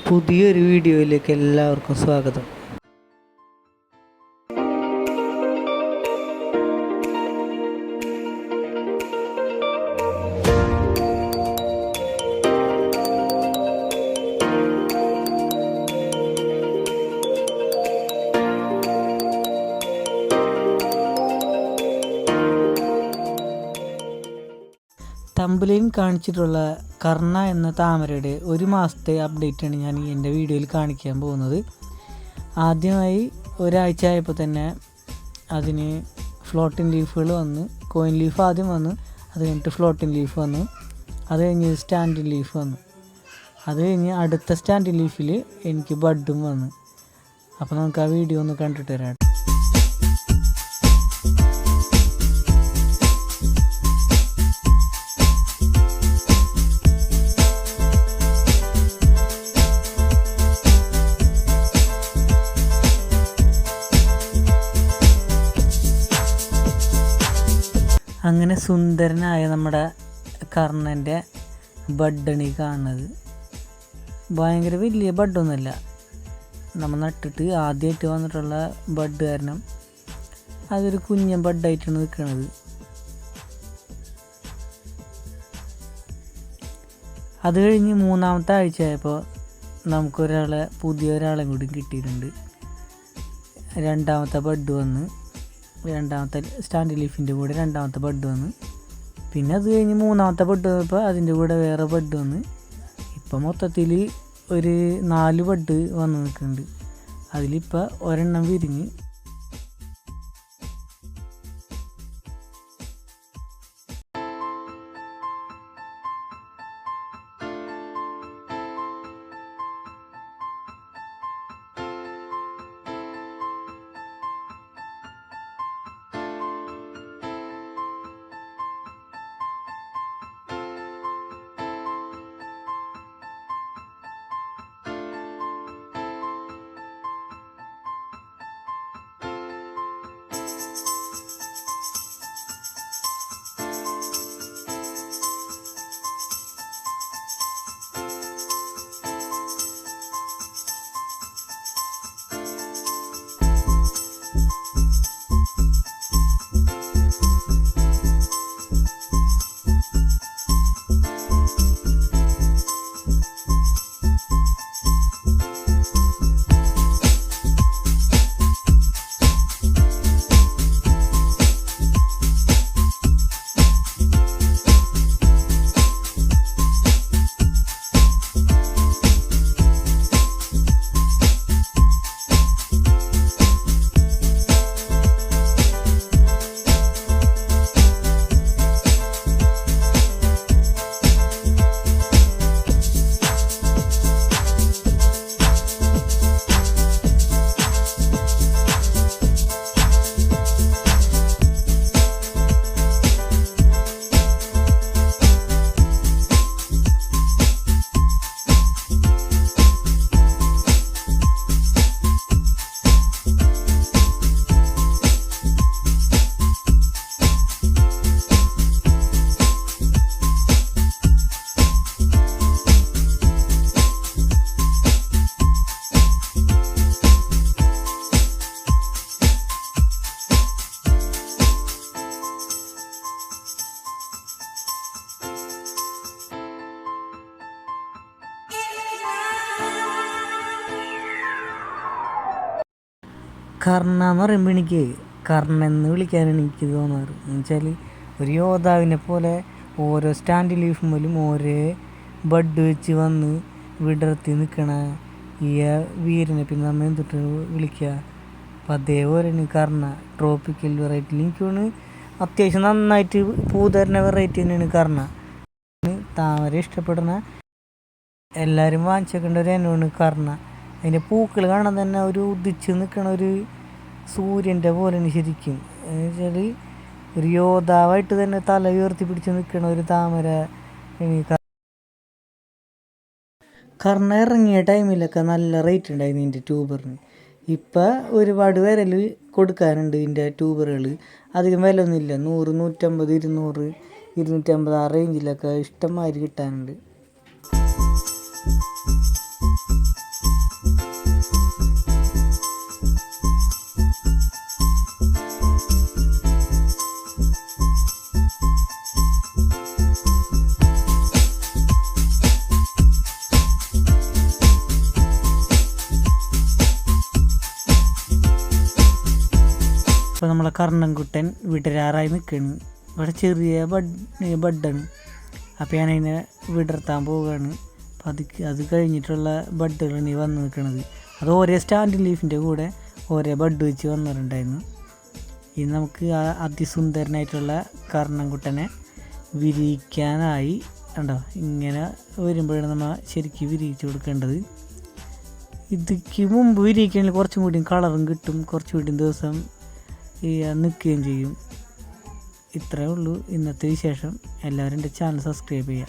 പുതിയൊരു വീഡിയോയിലേക്ക് എല്ലാവർക്കും സ്വാഗതം. തമ്പലയിൽ കാണിച്ചിട്ടുള്ള കർണ എന്ന താമരയുടെ ഒരു മാസത്തെ അപ്ഡേറ്റാണ് ഞാൻ എൻ്റെ വീഡിയോയിൽ കാണിക്കാൻ പോകുന്നത്. ആദ്യമായി ഒരാഴ്ച ആയപ്പോൾ തന്നെ അതിന് ഫ്ലോട്ടിംഗ് ലീഫുകൾ വന്ന്, കോയിൻ ലീഫ് ആദ്യം വന്ന്, അത് കഴിഞ്ഞിട്ട് ഫ്ലോട്ടിംഗ് ലീഫ് വന്നു, അത് കഴിഞ്ഞ് സ്റ്റാൻഡിങ് ലീഫ് വന്നു, അത് കഴിഞ്ഞ് അടുത്ത സ്റ്റാൻഡിങ് ലീഫിൽ എനിക്ക് ബഡും വന്നു. അപ്പോൾ നമുക്ക് ആ വീഡിയോ ഒന്ന് കണ്ടിട്ട് വരാം. അങ്ങനെ സുന്ദരനായ നമ്മുടെ കർണൻ്റെ ബഡാണ് ഈ കാണുന്നത്. ഭയങ്കര വലിയ ബഡൊന്നുമല്ല, നമ്മൾ നട്ടിട്ട് ആദ്യമായിട്ട് വന്നിട്ടുള്ള ബഡ് കാരണം അതൊരു കുഞ്ഞൻ ബഡായിട്ടാണ് നിൽക്കുന്നത്. അത് കഴിഞ്ഞ് മൂന്നാമത്തെ ആഴ്ച ആയപ്പോൾ പുതിയൊരാളെ കൂടി കിട്ടിയിട്ടുണ്ട്. രണ്ടാമത്തെ ബഡ് വന്ന്, രണ്ടാമത്തെ സ്റ്റാൻഡ് ലീഫിൻ്റെ കൂടെ രണ്ടാമത്തെ ബഡ് വന്ന്, പിന്നെ അത് കഴിഞ്ഞ് മൂന്നാമത്തെ ബഡ് വന്നപ്പോൾ അതിൻ്റെ കൂടെ വേറെ ബഡ് വന്ന്, ഇപ്പം മൊത്തത്തിൽ ഒരു 4 ബഡ് വന്ന് നിൽക്കുന്നുണ്ട്. അതിലിപ്പോൾ ഒരെണ്ണം വിരിഞ്ഞ്. കർണ എന്ന് പറയുമ്പോൾ എനിക്ക് കർണെന്ന് വിളിക്കാനാണ് എനിക്ക് തോന്നാറ്. എന്ന് വെച്ചാൽ ഒരു യോദ്ധാവിനെ പോലെ ഓരോ സ്റ്റാൻഡ് ലീഫ് പോലും ഓരോ ബഡ് വെച്ച് വന്ന് വിടർത്തി നിൽക്കണ ഈ വീരനെ പിന്നെ നമ്മൾ എന്തിട്ട് വിളിക്കുക. അപ്പം അതേപോലെയാണ് കർണ. ട്രോപ്പിക്കൽ വെറൈറ്റിയിൽ എനിക്ക് തോന്നുന്നു അത്യാവശ്യം നന്നായിട്ട് പൂ തരുന്ന വെറൈറ്റി തന്നെയാണ് കർണ. താമര ഇഷ്ടപ്പെടുന്ന എല്ലാവരും വാങ്ങിച്ചേക്കേണ്ട ഒരു ഇനമാണ് കർണ. അതിൻ്റെ പൂക്കൾ കാണാൻ തന്നെ ഒരു ഉദിച്ച് നിൽക്കണ ഒരു സൂര്യൻ്റെ പോലെയാണ് ശരിക്കും. എന്ന് വെച്ചാൽ ഒരു യോദ്ധാവായിട്ട് തന്നെ തല ഉയർത്തി പിടിച്ച് നിൽക്കണ ഒരു താമര. കർണ ഇറങ്ങിയ ടൈമിലൊക്കെ നല്ല റേറ്റ് ഉണ്ടായിരുന്നു ഇതിൻ്റെ ട്യൂബറിന്. ഇപ്പം ഒരുപാട് വിരൽ കൊടുക്കാനുണ്ട് ഇതിൻ്റെ ട്യൂബറുകൾ. അധികം വില ഒന്നുമില്ല, 100, 150, 200, 250 ആ റേഞ്ചിലൊക്കെ ഇഷ്ടംമാതിരി കിട്ടാനുണ്ട്. നമ്മളെ കർണൻകുട്ടൻ വിടരാറായി നിൽക്കുകയാണ്. ഇവിടെ ചെറിയ ബഡാണ്. അപ്പോൾ ഞാനതിനെ വിടർത്താൻ പോവുകയാണ്. അപ്പോൾ അത് കഴിഞ്ഞിട്ടുള്ള ബഡുകളാണ് ഈ വന്ന് നിൽക്കുന്നത്. അത് ഓരോ സ്റ്റാൻഡിങ് ലീഫിൻ്റെ കൂടെ ഓരോ ബഡ് വെച്ച് വന്നിട്ടുണ്ടായിരുന്നു. ഇനി നമുക്ക് ആ അതിസുന്ദരനായിട്ടുള്ള കർണൻകുട്ടനെ വിരിയിക്കാനായി കണ്ടോ. ഇങ്ങനെ വരുമ്പോഴാണ് നമ്മൾ ശരിക്കും വിരിയിച്ച് കൊടുക്കേണ്ടത്. ഇതിക്ക് മുമ്പ് വിരിയിക്കുകയാണെങ്കിൽ കുറച്ചും കൂടി കളറും കിട്ടും, കുറച്ചും കൂടി ദിവസം നിൽക്കുകയും ചെയ്യും. ഇത്രയേ ഉള്ളൂ ഇന്നത്തെ വിശേഷം. എല്ലാവരും എൻ്റെ ചാനൽ സബ്സ്ക്രൈബ് ചെയ്യുക.